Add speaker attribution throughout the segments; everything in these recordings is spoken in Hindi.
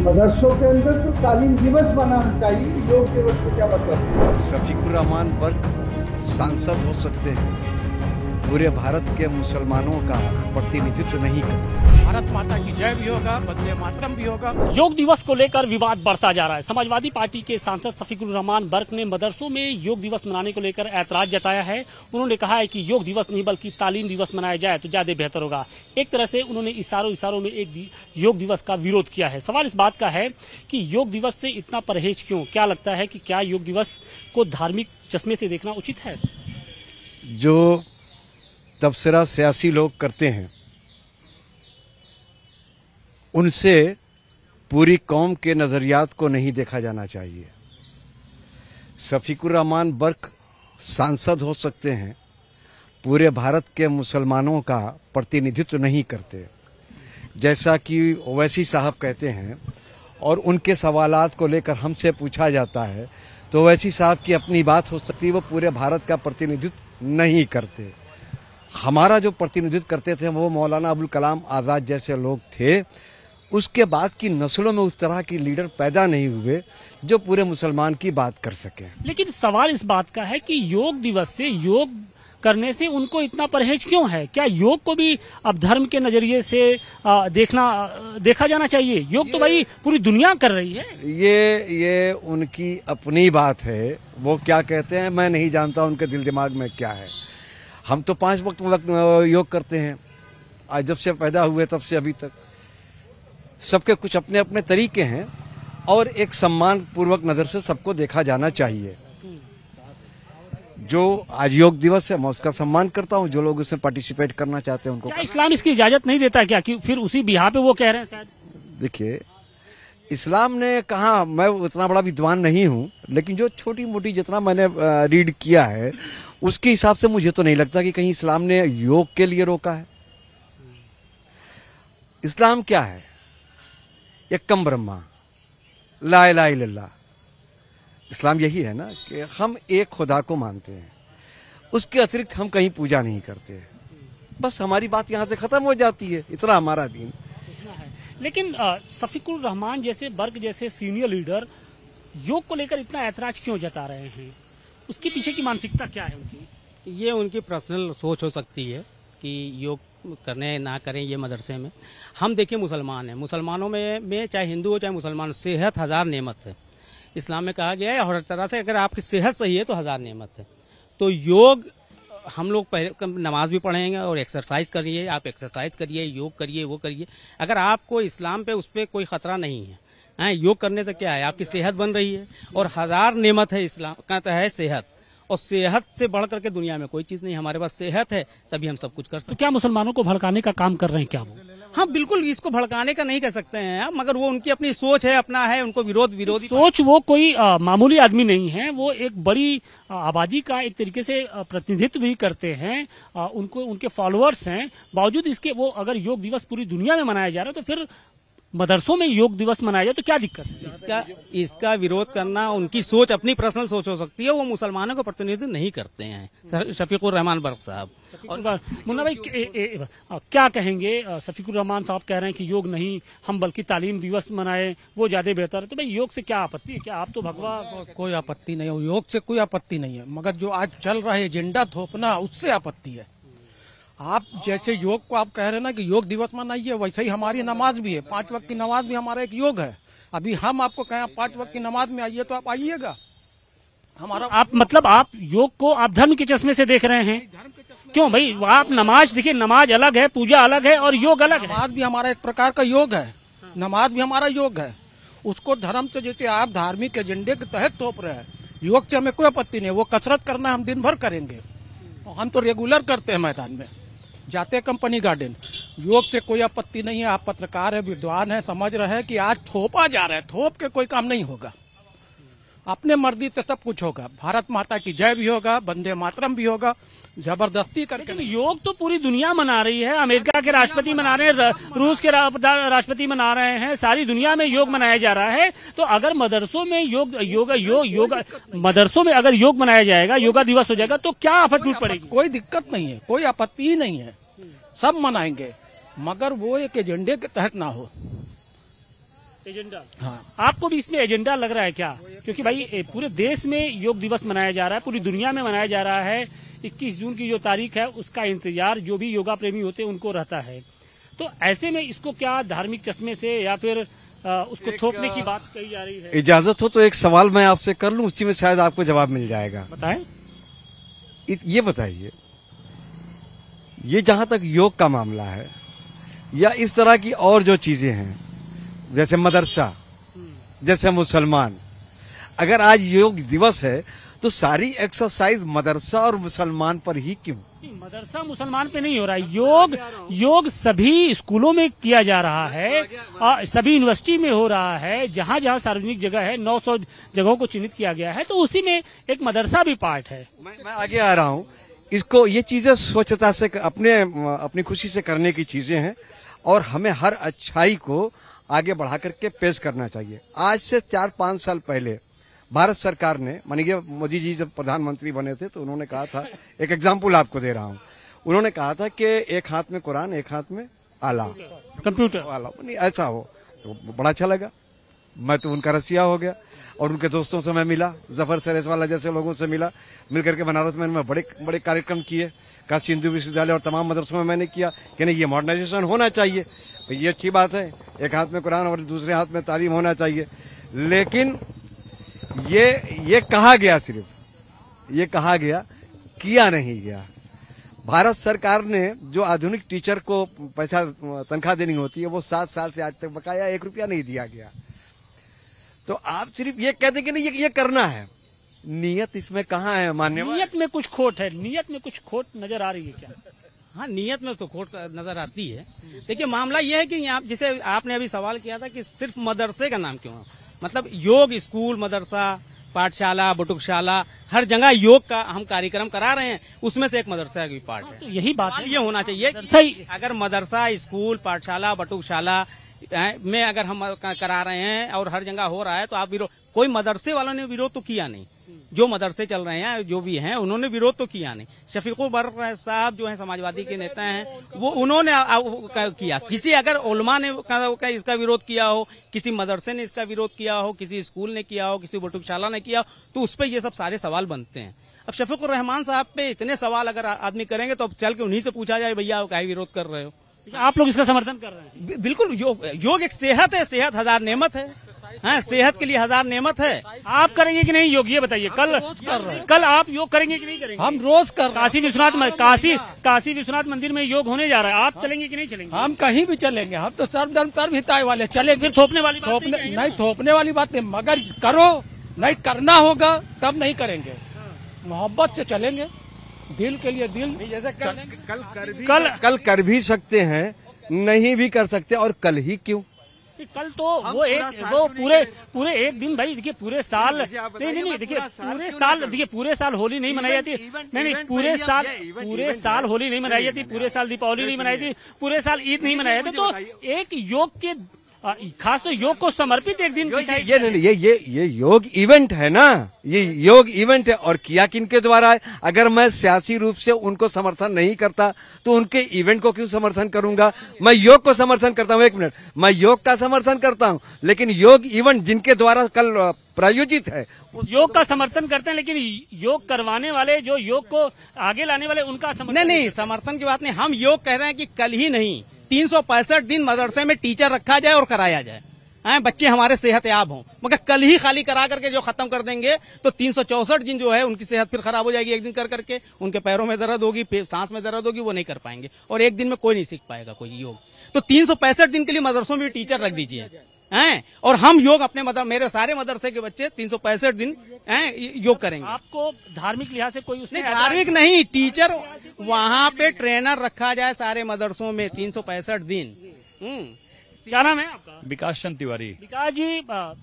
Speaker 1: मदरसों के अंदर तो तालीम दिवस बनाना चाहिए। योग दिवस से क्या मतलब?
Speaker 2: शफीकुर रहमान बर्क सांसद हो सकते हैं, पूरे भारत के मुसलमानों का प्रतिनिधित्व नहीं करते।
Speaker 3: भारत माता की जय भी होगा, वंदे मातरम भी होगा।
Speaker 4: योग दिवस को लेकर विवाद बढ़ता जा रहा है। समाजवादी पार्टी के सांसद शफीकुर रहमान बर्क ने मदरसों में योग दिवस मनाने को लेकर ऐतराज जताया है। उन्होंने कहा है कि योग दिवस नहीं बल्कि तालीम दिवस मनाया जाए तो ज्यादा बेहतर होगा। एक तरह से उन्होंने इशारों में एक योग दिवस का विरोध किया है। सवाल इस बात का है कि योग दिवस से इतना परहेज क्यों? क्या लगता है कि क्या योग दिवस को धार्मिक चश्मे से देखना उचित है?
Speaker 2: जो तबसरा सियासी लोग करते हैं उनसे पूरी कौम के नजरियात को नहीं देखा जाना चाहिए। शफीकुर रहमान बर्क सांसद हो सकते हैं, पूरे भारत के मुसलमानों का प्रतिनिधित्व नहीं करते, जैसा कि ओवैसी साहब कहते हैं। और उनके सवालात को लेकर हमसे पूछा जाता है तो ओवैसी साहब की अपनी बात हो सकती है, वो पूरे भारत का प्रतिनिधित्व नहीं करते। हमारा जो प्रतिनिधित्व करते थे वो मौलाना अबुल कलाम आज़ाद जैसे लोग थे। उसके बाद की नस्लों में उस तरह की लीडर पैदा नहीं हुए जो पूरे मुसलमान की बात कर सके।
Speaker 4: लेकिन सवाल इस बात का है कि योग दिवस से, योग करने से उनको इतना परहेज क्यों है? क्या योग को भी अब धर्म के नजरिए से देखा जाना चाहिए? योग तो भाई पूरी दुनिया कर रही है।
Speaker 2: ये उनकी अपनी बात है। वो क्या कहते हैं मैं नहीं जानता, उनके दिल दिमाग में क्या है। हम तो 5 वक्त योग करते हैं, आज जब से पैदा हुए तब से अभी तक। सबके कुछ अपने अपने तरीके हैं और एक सम्मान पूर्वक नजर से सबको देखा जाना चाहिए। जो आज योग दिवस है मैं उसका सम्मान करता हूं। जो लोग उसमें पार्टिसिपेट करना चाहते हैं उनको।
Speaker 4: क्या इस्लाम इसकी इजाजत नहीं देता क्या? कि फिर उसी बिहा पे वो कह रहे हैं शायद?
Speaker 2: देखिए, इस्लाम ने कहा, मैं उतना बड़ा विद्वान नहीं हूं, लेकिन जो छोटी मोटी जितना मैंने रीड किया है उसके हिसाब से मुझे तो नहीं लगता कि कहीं इस्लाम ने योग के लिए रोका है। इस्लाम क्या है? एकम ब्रह्मा, ला इलाहा इल्लल्लाह। इस्लाम यही है ना कि हम एक खुदा को मानते हैं, उसके अतिरिक्त हम कहीं पूजा नहीं करते। बस हमारी बात यहाँ से खत्म हो जाती है, इतना हमारा दीन।
Speaker 4: लेकिन शफीकुर रहमान जैसे बर्क जैसे सीनियर लीडर योग को लेकर इतना ऐतराज क्यों जता रहे हैं? उसके पीछे की मानसिकता क्या है उनकी?
Speaker 3: ये उनकी पर्सनल सोच हो सकती है कि योग करने ना करें ये मदरसे में। हम देखिए मुसलमान हैं, मुसलमानों में चाहे हिंदू हो चाहे मुसलमान, सेहत 1000 नेमत है। इस्लाम में कहा गया है हर तरह से अगर आपकी सेहत सही है तो 1000 नेमत है। तो योग हम लोग पहले नमाज भी पढ़ेंगे और एक्सरसाइज करिए, आप एक्सरसाइज करिए, योग करिए, वो करिए। अगर आपको इस्लाम पे उस पर कोई खतरा नहीं है, योग करने से क्या है, आपकी सेहत बन रही है और 1000 नेमत है इस्लाम कहता है सेहत। और सेहत से बढ़ करके दुनिया में कोई चीज नहीं। हमारे पास सेहत है तभी हम सब कुछ कर सकते हैं।
Speaker 4: तो क्या मुसलमानों को भड़काने का काम कर रहे हैं क्या वो?
Speaker 3: हाँ बिल्कुल, इसको भड़काने का नहीं कह सकते हैं, मगर वो उनकी अपनी सोच है, अपना है, उनको विरोधी
Speaker 4: सोच। वो कोई मामूली आदमी नहीं है, वो एक बड़ी आबादी का एक तरीके से प्रतिनिधित्व भी करते हैं। उनको उनके फॉलोअर्स हैं। बावजूद इसके वो अगर योग दिवस पूरी दुनिया में मनाया जा रहा है तो फिर मदरसों में योग दिवस मनाया जाए तो क्या दिक्कत है?
Speaker 3: इसका विरोध करना उनकी सोच, अपनी पर्सनल सोच हो सकती है। वो मुसलमानों का प्रतिनिधित्व नहीं करते हैं शफीकुर रहमान बर्क साहब।
Speaker 4: और मुन्ना भाई क्या कहेंगे? शफीकुर रहमान साहब कह रहे हैं कि योग नहीं, हम बल्कि तालीम दिवस मनाए वो ज्यादा बेहतर है। तो भाई योग से क्या आपत्ति है? क्या आप तो भगवा?
Speaker 5: कोई आपत्ति नहीं है, योग से कोई आपत्ति नहीं है, मगर जो आज चल रहा है एजेंडा थोपना, उससे आपत्ति है। आप जैसे योग को आप कह रहे हैं ना कि योग दिवस मनाइए, वैसे ही हमारी नमाज भी है। 5 वक्त की नमाज भी हमारा एक योग है। अभी हम आपको कहें 5 वक्त की नमाज में आइए तो आप आइएगा। हमारा
Speaker 4: आप योग को आप धर्म के चश्मे से देख रहे हैं? क्यों भाई? आप नमाज देखिए, नमाज अलग है, पूजा अलग है और योग अलग है।
Speaker 5: नमाज भी हमारा एक प्रकार का योग है, नमाज भी हमारा योग है। उसको धर्म से जैसे आप धार्मिक एजेंडे के तहत थोप रहे हैं, योग से हमें कोई आपत्ति नहीं। वो कसरत करना हम दिन भर करेंगे, हम तो रेगुलर करते हैं, मैदान में जाते कंपनी गार्डन। योग से कोई आपत्ति नहीं है। आप पत्रकार है, विद्वान है, समझ रहे हैं कि आज थोपा जा रहा है, थोप के कोई काम नहीं होगा। अपने मर्जी से सब कुछ होगा। भारत माता की जय भी होगा, वंदे मातरम भी होगा। जबरदस्ती करके
Speaker 4: योग तो पूरी दुनिया मना रही है। अमेरिका के राष्ट्रपति मना रहे हैं, रूस के राष्ट्रपति मना रहे हैं, सारी दुनिया में योग मनाया जा रहा है। तो अगर मदरसों में योग मदरसों में अगर योग मनाया जाएगा, योगा दिवस हो जाएगा, तो क्या आफत टूट पड़ेगी?
Speaker 5: कोई दिक्कत नहीं है, कोई आपत्ति ही नहीं है, सब मनाएंगे, मगर वो एक एजेंडे के तहत ना हो।
Speaker 4: एजेंडा।
Speaker 5: हाँ।
Speaker 4: आपको भी इसमें एजेंडा लग रहा है क्या? क्योंकि भाई पूरे देश में योग दिवस मनाया जा रहा है, पूरी दुनिया में मनाया जा रहा है। 21 जून की जो तारीख है उसका इंतजार जो भी योगा प्रेमी होते हैं उनको रहता है। तो ऐसे में इसको क्या धार्मिक चश्मे से या फिर उसको थोपने की बात कही जा रही है?
Speaker 2: इजाजत हो तो एक सवाल मैं आपसे कर लूं, उसी में शायद आपको जवाब मिल जाएगा।
Speaker 4: बताएं।
Speaker 2: ये बताइए, ये जहां तक योग का मामला है या इस तरह की और जो चीजें हैं जैसे मदरसा, जैसे मुसलमान, अगर आज योग दिवस है तो सारी एक्सरसाइज मदरसा और मुसलमान पर ही क्यों?
Speaker 4: मदरसा मुसलमान पे नहीं हो रहा है। योग सभी स्कूलों में किया जा रहा है, सभी यूनिवर्सिटी में हो रहा है। जहाँ जहाँ सार्वजनिक जगह है 900 जगहों को चिन्हित किया गया है, तो उसी में एक मदरसा भी पार्ट है।
Speaker 2: मैं आगे आ रहा हूँ। इसको ये चीजें स्वच्छता से अपनी खुशी से करने की चीजें हैं और हमें हर अच्छाई को आगे बढ़ा करके पेश करना चाहिए। आज से 4-5 साल पहले भारत सरकार ने, माननीय मोदी जी जब प्रधानमंत्री बने थे तो उन्होंने कहा था, एक एग्जाम्पल आपको दे रहा हूँ, उन्होंने कहा था कि एक हाथ में कुरान, एक हाथ में आला
Speaker 4: कंप्यूटर
Speaker 2: आला, नहीं ऐसा हो तो बड़ा अच्छा लगा। मैं तो उनका रसिया हो गया और उनके दोस्तों से मैं मिला, जफर सरेसवाला जैसे लोगों से मिला, मिलकर के बनारस में बड़े बड़े कार्यक्रम किए, काशी हिंदू विश्वविद्यालय और तमाम मदरसों में मैंने किया कि नहीं ये मॉडर्नाइजेशन होना चाहिए, ये अच्छी बात है, एक हाथ में कुरान और दूसरे हाथ में तालीम होना चाहिए। लेकिन ये कहा गया, सिर्फ ये कहा गया, किया नहीं गया। भारत सरकार ने जो आधुनिक टीचर को पैसा तनख्वाह देनी होती है वो 7 साल से आज तक बकाया 1 रुपया नहीं दिया गया। तो आप सिर्फ ये कहते कि नहीं ये करना है, नियत इसमें कहाँ है? मान्यवर
Speaker 4: नियत में कुछ खोट है, नियत में कुछ खोट नजर आ रही है क्या?
Speaker 3: हाँ, नियत में तो खोट नजर आती है। देखिए मामला यह है कि यहाँ जैसे आपने अभी सवाल किया था कि सिर्फ मदरसे का नाम क्यों है, मतलब योग स्कूल, मदरसा, पाठशाला, बटुकशाला, हर जगह योग का हम कार्यक्रम करा रहे हैं, उसमें से एक मदरसा की पार्ट है।
Speaker 4: तो यही बात है,
Speaker 3: ये होना चाहिए
Speaker 4: सही।
Speaker 3: अगर मदरसा, स्कूल, पाठशाला, बटुकशाला में अगर हम करा रहे हैं और हर जगह हो रहा है तो आप विरोध, कोई मदरसे वालों ने विरोध तो किया नहीं, जो मदरसे चल रहे हैं जो भी हैं उन्होंने विरोध तो किया नहीं। शफीकुर बर्क साहब जो हैं समाजवादी के नेता हैं, वो उन्होंने किया। किसी अगर उलमा ने इसका विरोध किया हो, किसी मदरसे ने इसका विरोध किया हो, किसी स्कूल ने किया हो, किसी बटुकशाला ने किया हो, तो उस पर ये सब सारे सवाल बनते हैं। अब शफीकुर रहमान साहब पे इतने सवाल अगर आदमी करेंगे तो अब चल के उन्हीं से पूछा जाए भैया आप काहे विरोध कर रहे हो।
Speaker 4: आप लोग इसका समर्थन कर रहे हैं?
Speaker 3: बिल्कुल, योग एक सेहत है, सेहत 1000 नेमत है। हाँ, सेहत के लिए 1000 नेमत है।
Speaker 4: आप करेंगे कि नहीं योग, ये बताइए। कल आप योग करेंगे कि नहीं करेंगे?
Speaker 5: हम रोज कर रहे हैं।
Speaker 4: काशी विश्वनाथ मंदिर में योग होने जा रहा है, आप चलेंगे कि नहीं चलेंगे?
Speaker 5: हम कहीं भी चलेंगे, हम तो सर्वधर्म सर्वहिताय वाले चलेंगे।
Speaker 4: फिर थोपने वाली बात
Speaker 5: नहीं, थोपने वाली बात नहीं, मगर करो, नहीं करना होगा तब नहीं करेंगे, मोहब्बत से चलेंगे, दिल के लिए दिल।
Speaker 2: जैसे कल कर भी सकते हैं, नहीं भी कर सकते, और कल ही क्यों?
Speaker 4: कल तो वो पूरे एक दिन भाई, देखिए पूरे साल नहीं देखिए पूरे साल होली नहीं मनाई जाती, नहीं पूरे साल होली नहीं मनाई जाती, पूरे साल दीपावली नहीं मनाई जाती, पूरे साल ईद नहीं मनाई जाती। तो एक योग के खास तो योग को समर्पित एक दिन
Speaker 2: ये योग इवेंट है ना, ये योग इवेंट है। और किया किनके द्वारा है? अगर मैं सियासी रूप से उनको समर्थन नहीं करता तो उनके इवेंट को क्यों समर्थन करूंगा? मैं योग को समर्थन करता हूं। 1 मिनट, मैं योग का समर्थन करता हूं, लेकिन योग इवेंट जिनके द्वारा कल प्रायोजित है
Speaker 4: योग का समर्थन करते हैं, लेकिन योग करवाने वाले, जो योग को आगे लाने वाले, उनका समर्थन
Speaker 3: नहीं, समर्थन की बात नहीं। हम योग कह रहे हैं कि कल ही नहीं, 365 दिन मदरसे में टीचर रखा जाए और कराया जाए, बच्चे हमारे सेहत याब हों। मगर कल ही खाली करा करके जो खत्म कर देंगे तो 364 दिन जो है उनकी सेहत फिर खराब हो जाएगी। एक दिन कर करके उनके पैरों में दर्द होगी, सांस में दर्द होगी, वो नहीं कर पाएंगे और एक दिन में कोई नहीं सीख पाएगा कोई योग। तो 365 दिन के लिए मदरसों में टीचर रख दीजिए, और हम योग अपने मेरे सारे मदरसे के बच्चे 365 दिन योग करेंगे।
Speaker 4: आपको धार्मिक लिहाज से कोई उसने
Speaker 3: धार्मिक नहीं, टीचर वहाँ पे ट्रेनर रखा जाए सारे मदरसों में 365 दिन।
Speaker 4: क्या नाम है आपका?
Speaker 6: विकास चंद तिवारी।
Speaker 4: विकास जी,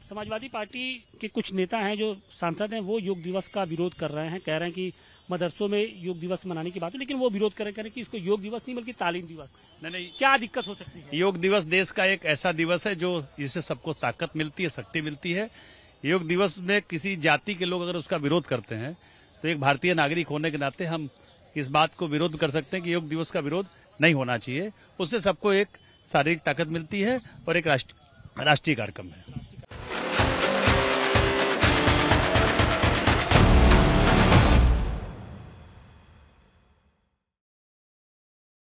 Speaker 4: समाजवादी पार्टी के कुछ नेता हैं जो सांसद हैं, वो योग दिवस का विरोध कर रहे हैं, कह रहे हैं कि मदरसों में योग दिवस मनाने की बात है, लेकिन वो विरोध कर रहे हैं कि इसको योग दिवस नहीं बल्कि तालीम दिवस।
Speaker 6: नहीं,
Speaker 4: क्या दिक्कत हो सकती है?
Speaker 6: योग दिवस देश का एक ऐसा दिवस है जो जिससे सबको ताकत मिलती है, शक्ति मिलती है। योग दिवस में किसी जाति के लोग अगर उसका विरोध करते हैं तो एक भारतीय नागरिक होने के नाते हम इस बात को विरोध कर सकते हैं कि योग दिवस का विरोध नहीं होना चाहिए। उससे सबको एक शारीरिक ताकत मिलती है और एक राष्ट्रीय कार्यक्रम है।